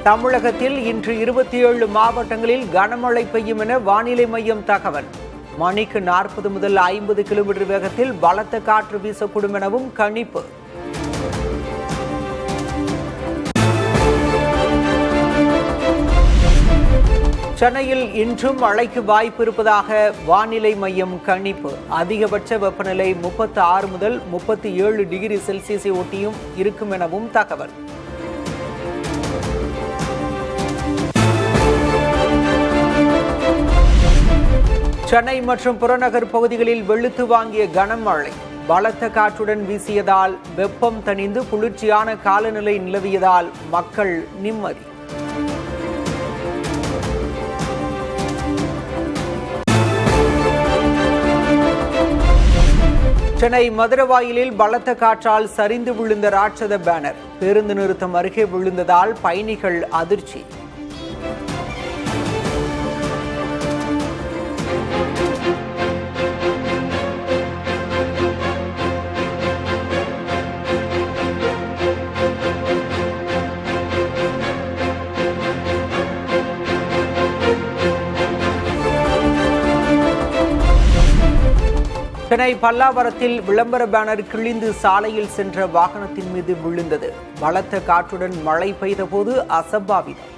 தமிழகத்தில் இன்று 27 மாவட்டங்களில் கனமழை பெய்யும் என வானிலை மையம் தகவல். மணிக்கு 40 முதல் 50 கிலோமீட்டர் வேகத்தில் பலத்த காற்று வீசக்கூடும் எனவும் கணிப்பு. சென்னையில் இன்றும் மழைக்கு வாய்ப்பு இருப்பதாக வானிலை மையம் கணிப்பு. அதிகபட்ச வெப்பநிலை 36 முதல் 37 டிகிரி செல்சியஸை ஒட்டியும் இருக்கும் எனவும் தகவல். சென்னை மற்றும் புறநகர் பகுதிகளில் வெளுத்து வாங்கிய கனமழை. பலத்த காற்றுடன் வீசியதால் வெப்பம் தணிந்து குளிர்ச்சியான காலநிலை நிலவியதால் மக்கள் நிம்மதி. சென்னை மதுரவாயிலில் பலத்த காற்றால் சரிந்து விழுந்த ராட்சத பேனர். பேருந்து நிறுத்தம் அருகே விழுந்ததால் பயணிகள் அதிர்ச்சி. சென்னை பல்லாவரத்தில் விளம்பர பேனர் கிழிந்து சாலையில் சென்ற வாகனத்தின் மீது விழுந்தது. பலத்த காற்றுடன் மழை பெய்தபோது அசம்பாவிதம்.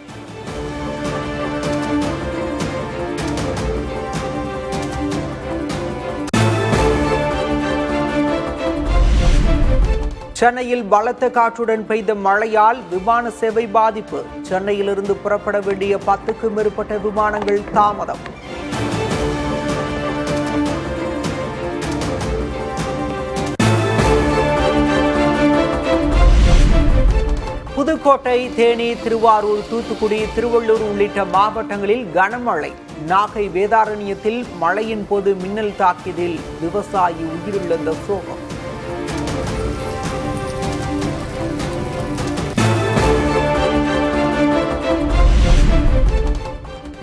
சென்னையில் பலத்த காற்றுடன் பெய்த மழையால் விமான சேவை பாதிப்பு. சென்னையிலிருந்து புறப்பட வேண்டிய 10க்கும் மேற்பட்ட விமானங்கள் தாமதம். புதுக்கோட்டை, தேனி, திருவாரூர், தூத்துக்குடி, திருவள்ளூர் உள்ளிட்ட மாவட்டங்களில் கனமழை. நாகை வேதாரண்யத்தில் மழையின் போது மின்னல் தாக்கியதில் விவசாயி உயிரிழந்த சோகம்.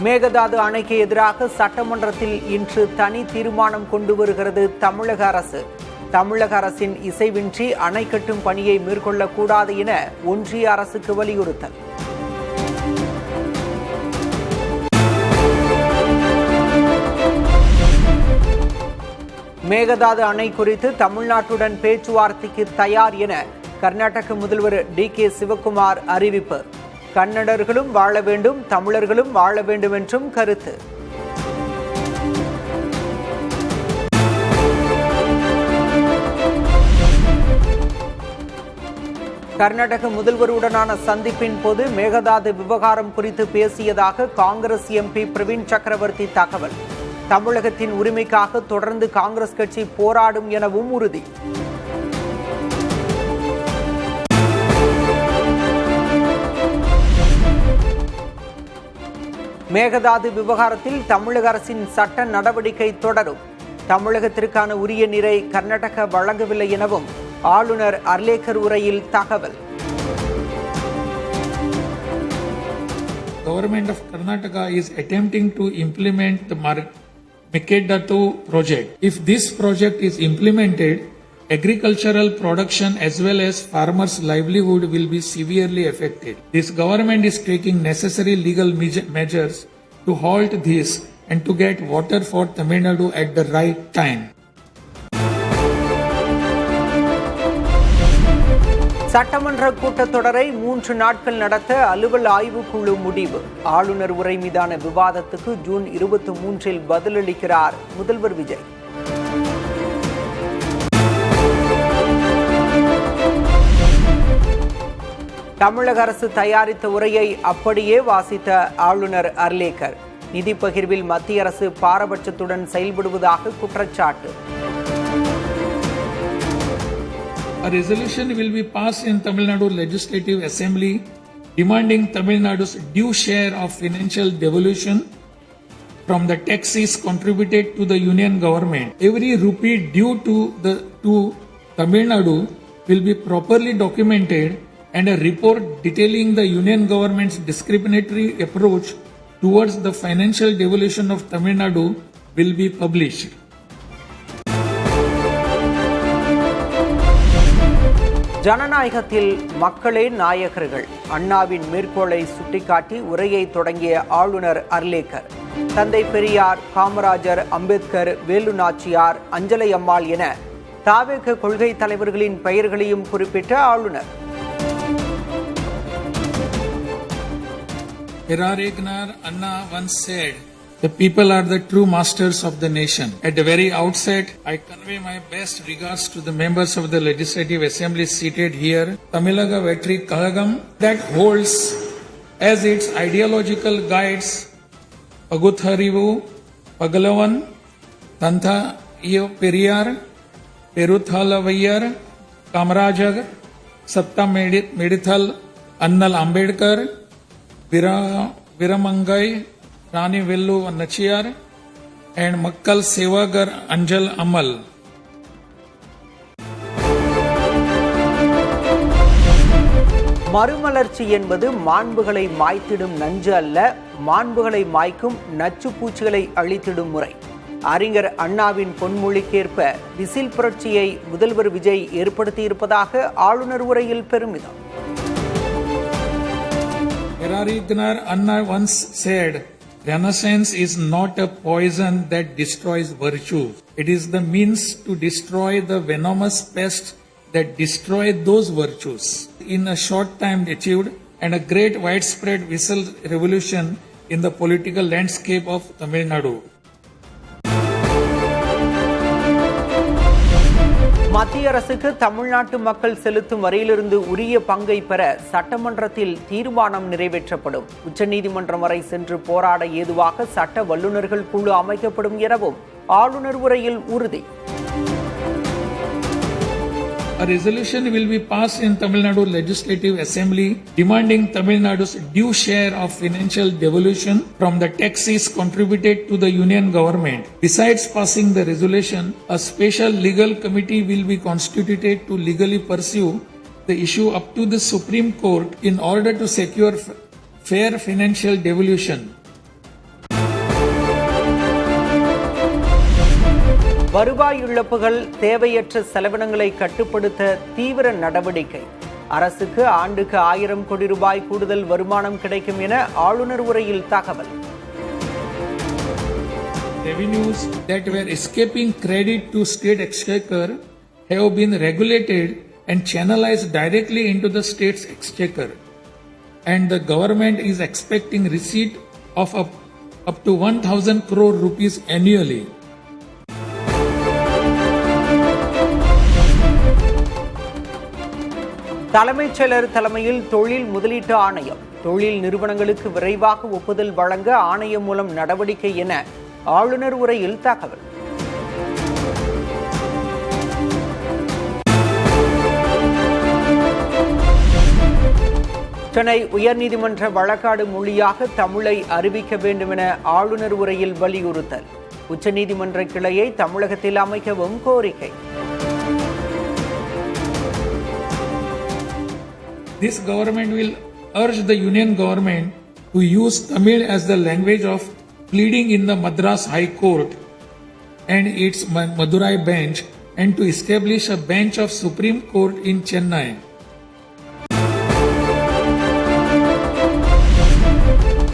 மேகதாது அணைக்கு எதிராக சட்டமன்றத்தில் இன்று தனி தீர்மானம் கொண்டு வருகிறது தமிழக அரசு. தமிழக அரசின் இசைவின்றி அணை கட்டும் பணியை மேற்கொள்ளக்கூடாது என ஒன்றிய அரசுக்கு வலியுறுத்தல். மேகதாது அணை குறித்து தமிழ்நாட்டுடன் பேச்சுவார்த்தைக்கு தயார் என கர்நாடக முதல்வர் டி.கே. சிவக்குமார் அறிவிப்பு. கன்னடர்களும் வாழ வேண்டும், தமிழர்களும் வாழ வேண்டும் என்றும் கருத்து. கர்நாடக முதல்வருடனான சந்திப்பின் போது மேகதாது விவகாரம் குறித்து பேசியதாக காங்கிரஸ் எம்பி பிரவீன் சக்கரவர்த்தி தகவல். தமிழகத்தின் உரிமைக்காக தொடர்ந்து காங்கிரஸ் கட்சி போராடும் எனவும் உறுதி. மேகதாது விவகாரத்தில் தமிழக அரசின் சட்ட நடவடிக்கை தொடரும். தமிழகத்திற்கான உரிய நீரை கர்நாடகா வழங்கவில்லை எனவும் ஆளுநர் அர்லேக்கர் உரையில் தகவல். Government of Karnataka is attempting to implement the Mekedatu project. If this project is implemented, agricultural production as well as farmers' livelihood will be severely affected. This government is taking necessary legal measures to halt this and to get water for Tamil Nadu at the right time. சட்டமன்ற கூட்டத்தொடரை 3 நாட்கள் நடத்த அலுவல் ஆய்வுக்குழு முடிவு. ஆளுநர் உரை மீதான விவாதத்துக்கு ஜூன் 23 பதிலளிக்கிறார் முதல்வர் விஜய். தமிழக அரசு தயாரித்த உரையை அப்படியே வாசித்த ஆளுநர் அர்லேக்கர். நிதி பகிர்வில் மத்திய அரசு பாரபட்சத்துடன் செயல்படுவதாக குற்றச்சாட்டு. A resolution will be passed in Tamil Nadu Legislative Assembly demanding Tamil Nadu's due share of financial devolution from the taxes contributed to the union government. Every rupee due to Tamil Nadu will be properly documented and a report detailing the union government's discriminatory approach towards the financial devolution of Tamil Nadu will be published. ஜனநாயகத்தில் மக்களே நாயகர்கள். அண்ணாவின் மேற்கோளை சுட்டிக்காட்டி உரையை தொடங்கிய ஆளுநர் அர்லேக்கர் தந்தை பெரியார், காமராஜர், அம்பேத்கர், வேலு நாச்சியார், அஞ்சலை அம்மாள் என தாவேக கொள்கை தலைவர்களின் பெயர்களையும் குறிப்பிட்ட ஆளுநர் Hirarignar Anna once said, "The people are the true masters of the nation." At the very outset, I convey my best regards to the members of the Legislative Assembly seated here, Tamilaga Vetri Kalagam, that holds as its ideological guides Pagutharivu, Pagalavan, Tantha Iyo Periyar, Peruthalavayar, Kamarajar, Satta Medithal, Annal Ambedkar, Viramangai, Rani Vellu Nachiyar, and Makkal Sevagar Anjal Amal. மறுமலர்ச்சி என்பது மாண்புகளை மாய்த்திடும் நஞ்சு அல்ல, மாண்புகளை மாய்க்கும் நச்சு பூச்சிகளை அழித்திடும் முறை. அறிஞர் அண்ணாவின் பொன்மொழிக்கேற்ப விசில் புரட்சியை முதல்வர் விஜய் ஏற்படுத்தியிருப்பதாக ஆளுநர் உரையில் பெருமிதம். Hirarignar Anna once said, "Renaissance is not a poison that destroys virtue. It is the means to destroy the venomous pests that destroy those virtues." In a short time achieved and a great widespread whistle revolution in the political landscape of Tamil Nadu. மத்திய அரசுக்கு தமிழ்நாட்டு மக்கள் செலுத்தும் வரியிலிருந்து உரிய பங்கை பெற சட்டமன்றத்தில் தீர்மானம் நிறைவேற்றப்படும். உச்சநீதிமன்றம் வரை சென்று போராட ஏதுவாக சட்ட வல்லுநர்கள் குழு அமைக்கப்படும் எனவும் ஆளுநர் உரையில் உறுதி. A resolution will be passed in Tamil Nadu Legislative Assembly demanding Tamil Nadu's due share of financial devolution from the taxes contributed to the union government. Besides passing the resolution, a special legal committee will be constituted to legally pursue the issue up to the Supreme Court in order to secure fair financial devolution. வருவாய் இழப்புகள், தேவையற்ற செலவினங்களை கட்டுப்படுத்த தீவிர நடவடிக்கை. அரசுக்கு ஆண்டுக்கு 1000 கோடி ரூபாய் கூடுதல் வருமானம் கிடைக்கும் என ஆளுநர் உரையில் தகவல். Revenues that were escaping credit to state exchequer have been regulated and channelized directly into the state's exchequer, and the government is expecting receipt of up to 1,000 crore rupees annually. தலைமைச் செயலர் தலைமையில் தொழில் முதலீட்டு ஆணையம். தொழில் நிறுவனங்களுக்கு விரைவாக ஒப்புதல் வழங்க ஆணையம் மூலம் நடவடிக்கை என ஆளுநர் உரையில் தகவல். சென்னை உயர்நீதிமன்ற வழக்காடு மொழியாக தமிழை அறிவிக்க வேண்டும் என ஆளுநர் உரையில் வலியுறுத்தல். உச்சநீதிமன்ற கிளையை தமிழகத்தில் அமைக்கவும் கோரிக்கை. This government will urge the union government to use Tamil as the language of pleading in the Madras High Court and its Madurai bench, and to establish a bench of Supreme Court in Chennai.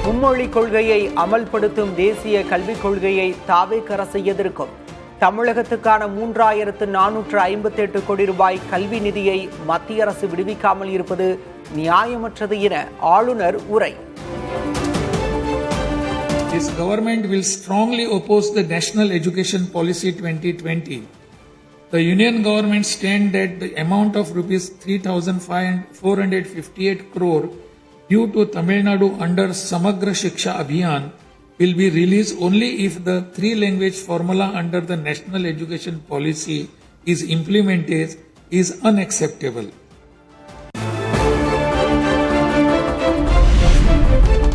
மும்மொழி கொள்கையை அமல்படுத்தும் தேசிய கல்விக் கொள்கையை தாவேக அரசு எதிர்க்கும். தமிழகத்துக்கான 3458 கோடி ரூபாய் கல்வி நிதியை மத்திய அரசு விடுவிக்காமல் இருப்பது நியாயமற்றது என ஆளுநர் உரை. This government will strongly oppose the National Education Policy 2020. The union government stand that the amount of rupees 3,458 crore due to Tamil Nadu under Samagra Shiksha Abhiyan will be released only if the 3-language formula under the National Education Policy is implemented is unacceptable.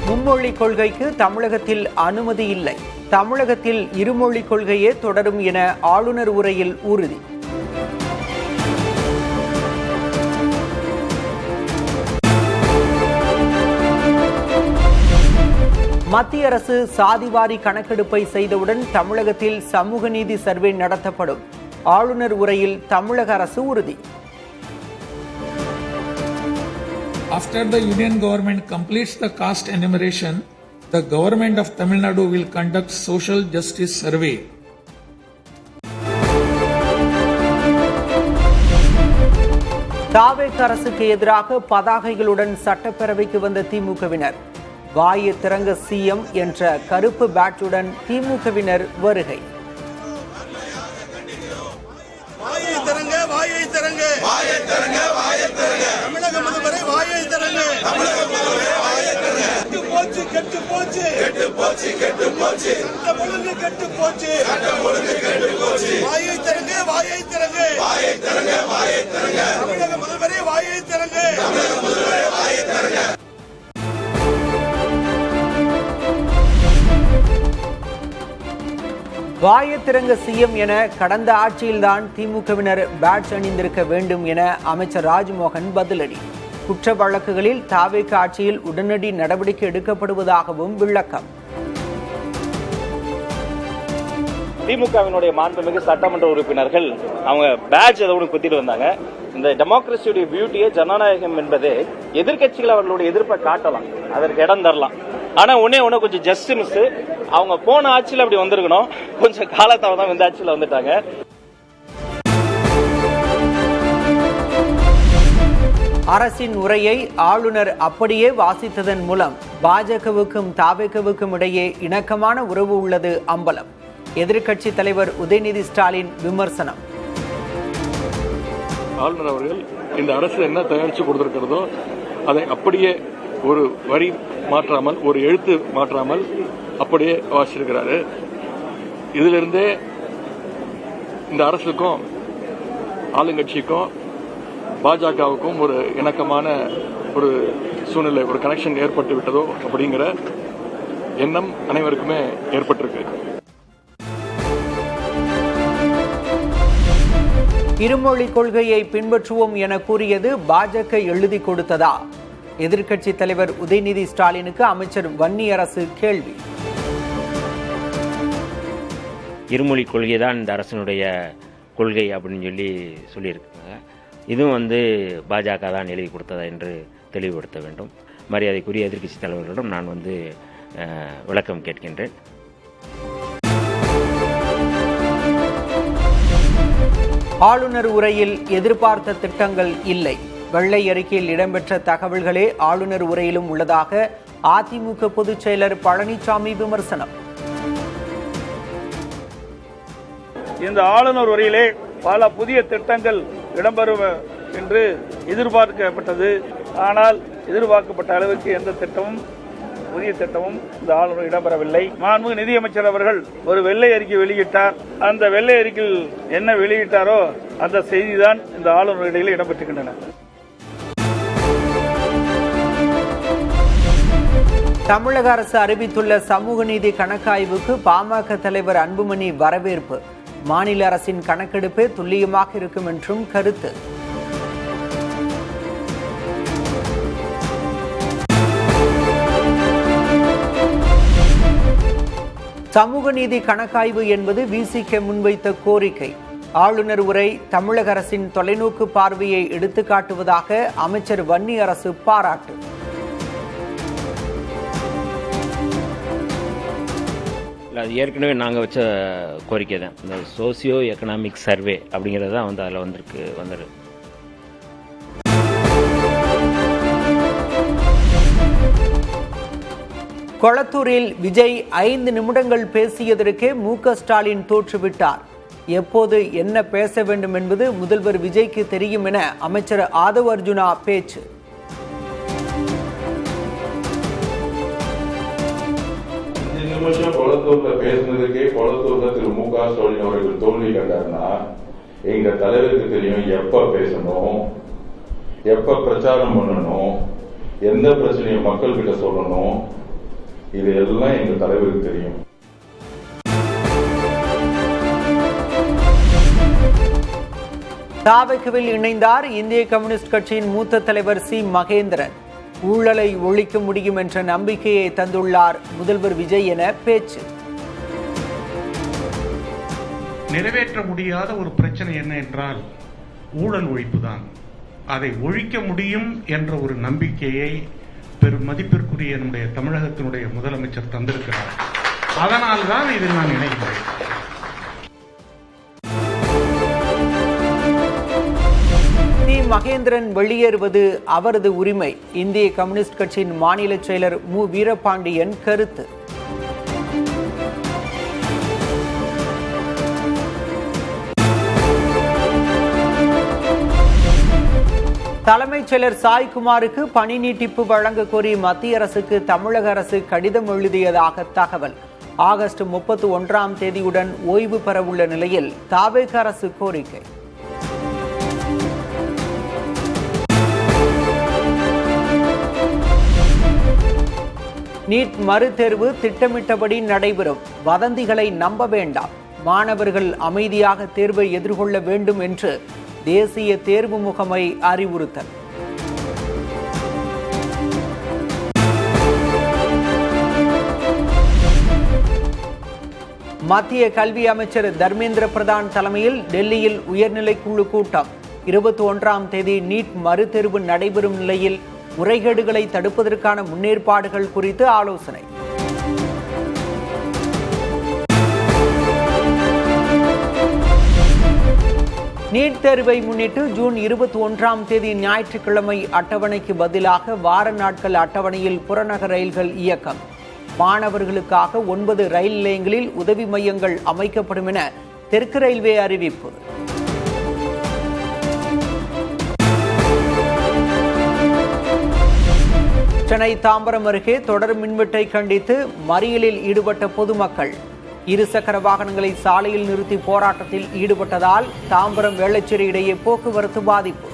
மும்மொழி கொள்கைக்கு தமிழகத்தில் அனுமதி இல்லை. தமிழகத்தில் இருமொழி கொள்கையே தொடரும் என ஆளுநர் உரையில் உறுதி. மத்திய அரசு சாதிவாரி கணக்கெடுப்பை செய்தவுடன் தமிழகத்தில் சமூக நீதி சர்வே நடத்தப்படும். ஆளுநர் உரையில் தமிழக அரசு உறுதி. After the union government completes the caste enumeration, the government of Tamil Nadu will conduct social justice survey. TVK அரசுக்கு எதிராக பதாகைகளுடன் சட்டப்பேரவைக்கு வந்த திமுகவினர் வாயை திறங்க சிஎம் என்ற கருப்பு பேட்சுடன் திமுகவினர் வருகை. தமிழக முதல்வரை வாயை திறங்க. கெட்டு போச்சு. சட்டம் ஒழுங்கு கெட்டு போச்சு. வாயை திறங்க. தமிழக முதல்வரை வாயை திறங்க. வாயை திறங்க சிஎம் என கடந்த ஆட்சியில்தான் திமுகவினர் பேட்ஜ் அணிந்திருக்க வேண்டும் என அமைச்சர் ராஜ்மோகன் பதிலடி. குற்ற வழக்குகளில் தாவேக ஆட்சியில் உடனடி நடவடிக்கை எடுக்கப்படுவதாகவும் விளக்கம். திமுகவினுடைய மாண்புமிகு சட்டமன்ற உறுப்பினர்கள் அவங்க பேட்ஜ் எதோடு குத்திட்டு வந்தாங்க. இந்த டெமோக்ரஸியுடைய பியூட்டியே ஜனநாயகம் என்பது எதிர்கட்சிகள் அவர்களுடைய எதிர்ப்பை காட்டலாம், அதற்கு இடம் தரலாம். ஆனா ஒன்னே கொஞ்சம் ஜஸ்ட் மிஸ், அவங்க போன ஆட்சியில் அப்படி வந்திருக்கணும், கொஞ்சம் காலத்தாவதான் இந்த ஆட்சியில் வந்துட்டாங்க. அரசின் உரையை ஆளுநர் அப்படியே வாசித்ததன் மூலம் பாஜகவுக்கும் தாவேகவுக்கும் இடையே இணக்கமான உறவு உள்ளது அம்பலம். எதிர்க்கட்சி தலைவர் உதயநிதி ஸ்டாலின் விமர்சனம். ஆளுநர் அவர்கள் இந்த அரசு என்ன தயாரித்து கொடுத்திருக்கிறதோ அதை அப்படியே ஒரு வரி மாற்றாமல், ஒரு எழுத்து மாற்றாமல் அப்படியே வாசிச்சிருக்கிறாரு. இதிலிருந்தே இந்த அரசுக்கும் ஆளுங்கட்சிக்கும் பாஜகவுக்கும் ஒரு இணக்கமான ஒரு சூழ்நிலை, ஒரு கனெக்ஷன் ஏற்பட்டு விட்டதோ அப்படிங்கிற எண்ணம் அனைவருக்குமே ஏற்பட்டிருக்கு. இருமொழி கொள்கையை பின்பற்றுவோம் என கூறியது பாஜக எழுதி கொடுத்ததா? எதிர்க்கட்சி தலைவர் உதயநிதி ஸ்டாலினுக்கு அமைச்சர் வன்னியரசு கேள்வி. இருமொழி கொள்கை தான் இந்த அரசினுடைய கொள்கை அப்படின்னு சொல்லியிருக்காங்க. இதுவும் பாஜக தான் எழுதி கொடுத்ததா என்று தெளிவுபடுத்த வேண்டும். மரியாதைக்குரிய எதிர்க்கட்சி தலைவர்களிடம் நான் விளக்கம் கேட்கின்றேன். ஆளுநர் உரையில் எதிர்பார்த்த திட்டங்கள் இல்லை. வெள்ளை அறிக்கையில் இடம்பெற்ற தகவல்களே ஆளுநர் உரையிலும் உள்ளதாக அதிமுக பொதுச் செயலர் பழனிசாமி விமர்சனம். இந்த ஆளுநர் உரையிலே பல புதிய திட்டங்கள் இடம்பெறும் என்று எதிர்பார்க்கப்பட்டது. ஆனால் எதிர்பார்க்கப்பட்ட அளவுக்கு எந்த திட்டமும், புதிய திட்டமும் இந்த ஆளுநர் இடம்பெறவில்லை. மாண்புமிகு நிதியமைச்சர் அவர்கள் ஒரு வெள்ளை அறிக்கை வெளியிட்டார். அந்த வெள்ளை அறிக்கையில் என்ன வெளியிட்டாரோ அந்த செய்திதான் இந்த ஆளுநர் இடையில் இடம்பெற்றிருக்கின்றன. தமிழக அரசு அறிவித்துள்ள சமூக நீதி கணக்காய்வுக்கு பாமக தலைவர் அன்புமணி வரவேற்பு. மாநில அரசின் கணக்கெடுப்பே துல்லியமாக இருக்கும் என்றும் கருத்து. சமூக நீதி கணக்காய்வு என்பது விசிக முன்வைத்த கோரிக்கை. ஆளுநர் உரை தமிழக அரசின் தொலைநோக்கு பார்வையை எடுத்துக்காட்டுவதாக அமைச்சர் வன்னியரசு பாராட்டு. அது ஏற்கனவே நாங்கள் வச்ச கோரிக்கை தான். இந்த சோசியோ எக்கனாமிக் சர்வே அப்படிங்கிறது தான் அதில் வந்துருக்கு. கொளத்தூரில் விஜய் 5 நிமிடங்கள் பேசியதற்கே மு.க. ஸ்டாலின் தோற்றுவிட்டார். எப்போது என்ன பேச வேண்டும் என்பது முதல்வர் விஜய்க்கு தெரியும் என அமைச்சர் ஆதவ் அர்ஜுனா பேச்சு. கொளத்தூர்ல பேசுனதுக்கே கொளத்தூர்ல திரு மு.க. ஸ்டாலின் அவர்கள் தோல்வி கண்டார்னா எங்க தலைவருக்கு தெரியும் எப்ப பேசணும், எப்ப பிரச்சாரம் பண்ணணும், எந்த பிரச்சனையை மக்கள் கிட்ட சொல்லணும். இது எல்லாம் எங்க தலைவருக்கு தெரியும். தாவேகவில் இணைந்தார் இந்திய கம்யூனிஸ்ட் கட்சியின் மூத்த தலைவர் சி. மகேந்திரன். ஊழலை ஒழிக்க முடியும் என்ற நம்பிக்கையை தந்துள்ளார் முதல்வர் விஜய் என பேச்சு. நிறைவேற்ற முடியாத ஒரு பிரச்சனை என்ன என்றால் ஊழல் ஒழிப்புதான். அதை ஒழிக்க முடியும் என்ற ஒரு நம்பிக்கையை பெரும் மதிப்பிற்குரிய நம்முடைய தமிழகத்தினுடைய முதலமைச்சர் தந்திருக்கிறார். அதனால்தான் இதில் நான் நினைக்கிறேன். மகேந்திரன் வெளியேறுவது அவரது உரிமை. இந்திய கம்யூனிஸ்ட் கட்சியின் மாநில செயலர் மு வீரபாண்டியன் கருத்து. தலைமைச் செயலர் சாய்குமாருக்கு பணி நீட்டிப்பு வழங்க கோரி மத்திய அரசுக்கு தமிழக அரசு கடிதம் எழுதியதாக தகவல். ஆகஸ்ட் 31ஆம் தேதியுடன் ஓய்வு பெறவுள்ள நிலையில் தவேக அரசு கோரிக்கை. நீட் மறுதேர்வு திட்டமிட்டபடி நடைபெறும். வதந்திகளை நம்ப வேண்டாம். மாணவர்கள் அமைதியாக தேர்வை எதிர்கொள்ள வேண்டும் என்று தேசிய தேர்வு முகமை அறிவுறுத்தல். மத்திய கல்வி அமைச்சர் தர்மேந்திர பிரதான் தலைமையில் டெல்லியில் உயர்நிலைக்குழு கூட்டம். 21ஆம் தேதி நீட் மறுதேர்வு நடைபெறும் நிலையில் முறைகேடுகளை தடுப்பதற்கான முன்னேற்பாடுகள் குறித்து ஆலோசனை. நீட் தேர்வை முன்னிட்டு ஜூன் 21ஆம் தேதி ஞாயிற்றுக்கிழமை அட்டவணைக்கு பதிலாக வார நாட்கள் அட்டவணையில் புறநகர் ரயில்கள் இயக்கம். மாணவர்களுக்காக 9 ரயில் நிலையங்களில் உதவி மையங்கள் அமைக்கப்படும் என தெற்கு ரயில்வே அறிவிப்பு. சென்னை தாம்பரம் அருகே தொடர் மின்வெட்டை கண்டித்து மறியலில் ஈடுபட்ட பொதுமக்கள். இருசக்கர வாகனங்களை சாலையில் நிறுத்தி போராட்டத்தில் ஈடுபட்டதால் தாம்பரம் வேளச்சேரி இடையே போக்குவரத்து பாதிப்பு.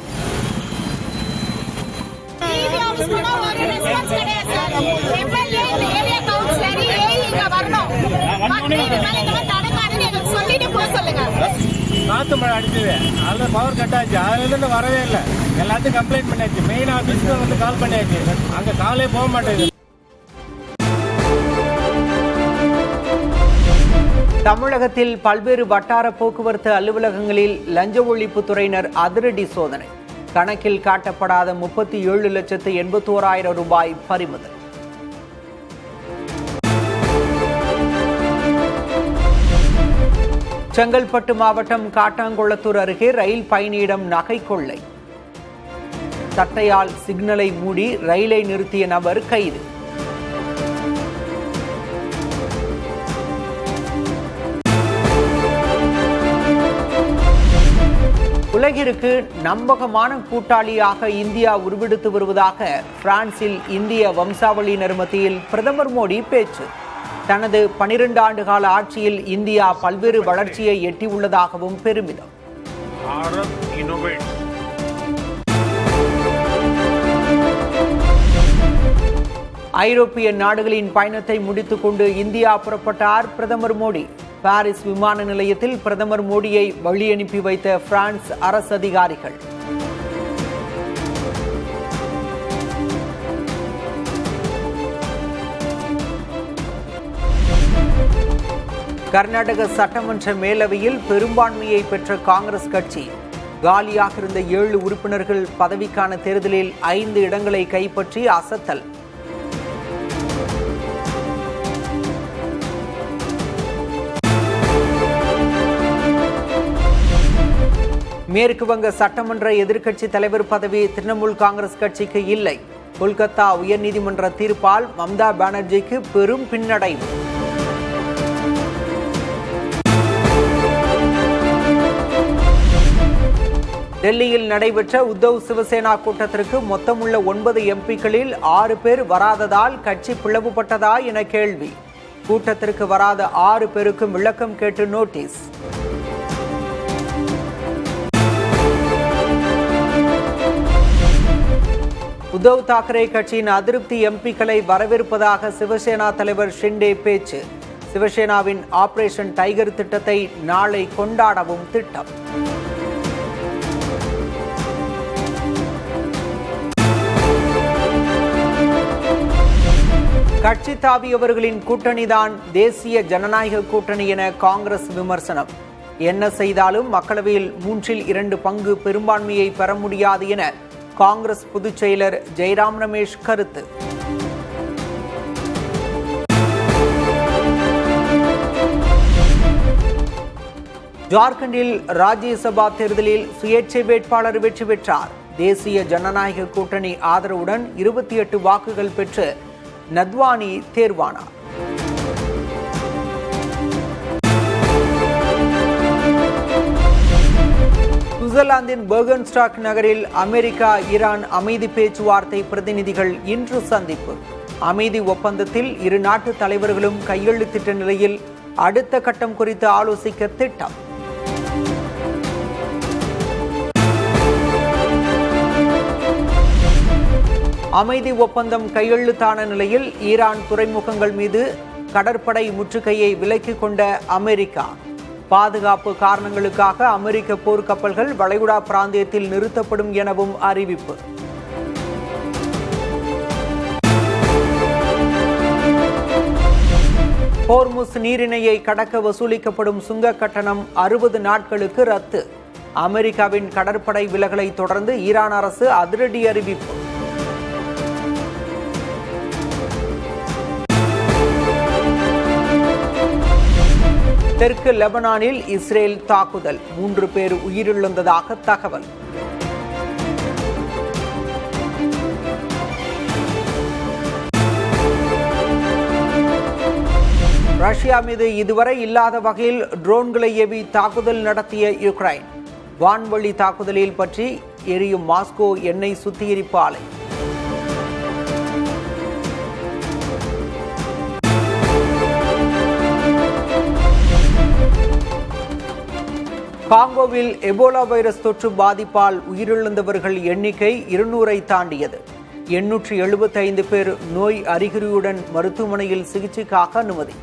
காத்து மழை அடிச்சது, அதுல பவர் கட் ஆச்சு. அதுல இருந்து வரவே இல்லை. எல்லாத்தையும் கம்ப்ளைண்ட் பண்ணியாச்சு. மெயின் ஆபீஸ்க்கு வந்து கால் பண்ணியாச்சு. அங்க காலே போக மாட்டேங்குது. தமிழகத்தில் பல்வேறு வட்டார போக்குவரத்து அலுவலகங்களில் லஞ்ச ஒழிப்பு துறையினர் அதிரடி சோதனை. கணக்கில் காட்டப்படாத 37,81,000 ரூபாய் பறிமுதல். செங்கல்பட்டு மாவட்டம் காட்டாங்குளத்தூர் அருகே ரயில் பயணியிடம் நகை கொள்ளை. சட்டையால் சிக்னலை மூடி ரயிலை நிறுத்திய நபர் கைது. உலகிற்கு நம்பகமான கூட்டாளியாக இந்தியா உருவெடுத்து வருவதாக பிரான்சில் இந்திய வம்சாவளியினர் மத்தியில் பிரதமர் மோடி பேச்சு. தனது 12 ஆண்டு கால ஆட்சியில் இந்தியா பல்வேறு வளர்ச்சியை எட்டியுள்ளதாகவும் பெருமிதம். ஐரோப்பிய நாடுகளின் பயணத்தை முடித்துக் கொண்டு இந்தியா புறப்பட்டார் பிரதமர் மோடி. பாரிஸ் விமான நிலையத்தில் பிரதமர் மோடியை வழி அனுப்பி வைத்த பிரான்ஸ் அரசு அதிகாரிகள். கர்நாடக சட்டமன்ற மேலவையில் பெரும்பான்மையை பெற்ற காங்கிரஸ் கட்சி காலியாக இருந்த 7 உறுப்பினர்கள் பதவிக்கான தேர்தலில் 5 இடங்களை கைப்பற்றி அசத்தல். மேற்கு வங்க சட்டமன்ற எதிர்க்கட்சி தலைவர் பதவி திரிணாமுல் காங்கிரஸ் கட்சிக்கு இல்லை. கொல்கத்தா உயர்நீதிமன்ற தீர்ப்பால் மம்தா பானர்ஜிக்கு பெரும் பின்னடைவு. டெல்லியில் நடைபெற்ற உத்தவ் சிவசேனா கூட்டத்திற்கு மொத்தமுள்ள 9 எம்பிக்களில் 6 பேர் வராததால் கட்சி பிளவுபட்டதா என கேள்வி. கூட்டத்திற்கு வராத 6 பேருக்கும் விளக்கம் கேட்டு நோட்டீஸ். உத்தவ் தாக்கரே கட்சியின் அதிருப்தி எம்பிக்களை வரவேற்பதாக சிவசேனா தலைவர் ஷிண்டே பேச்சு. சிவசேனாவின் ஆபரேஷன் டைகர் திட்டத்தை நாளை கொண்டாடவும் திட்டம். கட்சி தாவியவர்களின் கூட்டணிதான் தேசிய ஜனநாயக கூட்டணி என காங்கிரஸ் விமர்சனம். என்ன செய்தாலும் மக்களவையில் 2/3 பங்கு பெரும்பான்மையை பெற முடியாது என காங்கிரஸ் பொதுச் செயலர் ஜெய்ராம் ரமேஷ் கருத்து. ஜார்க்கண்டில் ராஜ்யசபா தேர்தலில் சுயேட்சை வேட்பாளர் வெற்றி பெற்றார். தேசிய ஜனநாயக கூட்டணி ஆதரவுடன் 28 வாக்குகள் பெற்று நத்வானி தேர்வானார். சுவிட்சர்லாந்தின் பெர்கன்ஸ்டாக் நகரில் அமெரிக்கா ஈரான் அமைதி பேச்சுவார்த்தை பிரதிநிதிகள் இன்று சந்திப்பு. அமைதி ஒப்பந்தத்தில் இரு நாட்டு தலைவர்களும் கையெழுத்திட்ட நிலையில் அடுத்த கட்டம் குறித்து ஆலோசிக்க திட்டம். அமைதி ஒப்பந்தம் கையெழுத்தான நிலையில் ஈரான் துறைமுகங்கள் மீது கடற்படை முற்றுகையை விலக்கிக் கொண்ட அமெரிக்கா. பாதுகாப்பு காரணங்களுக்காக அமெரிக்க போர்க்கப்பல்கள் வளைகுடா பிராந்தியத்தில் நிறுத்தப்படும் எனவும் அறிவிப்பு. ஹோர்முஸ் நீரிணையை கடக்க வசூலிக்கப்படும் சுங்க கட்டணம் 60 நாட்களுக்கு ரத்து. அமெரிக்காவின் கடற்படை விலகலை தொடர்ந்து ஈரான் அரசு அதிரடி அறிவிப்பு. தெற்கு லெபனானில் இஸ்ரேல் தாக்குதல், 3 பேர் உயிரிழந்ததாக தகவல். ரஷ்யா மீது இதுவரை இல்லாத வகையில் ட்ரோன்களை ஏவி தாக்குதல் நடத்திய யுக்ரைன். வான்வழி தாக்குதலில் பற்றி எரியும் மாஸ்கோ எண்ணெய் சுத்திகரிப்பு ஆலை. காங்கோவில் எபோலா வைரஸ் தொற்று பாதிப்பால் உயிரிழந்தவர்கள் எண்ணிக்கை 200-ஐ தாண்டியது. 875 பேர் நோய் அறிகுறியுடன் மருத்துவமனையில் சிகிச்சைக்காக அனுமதி.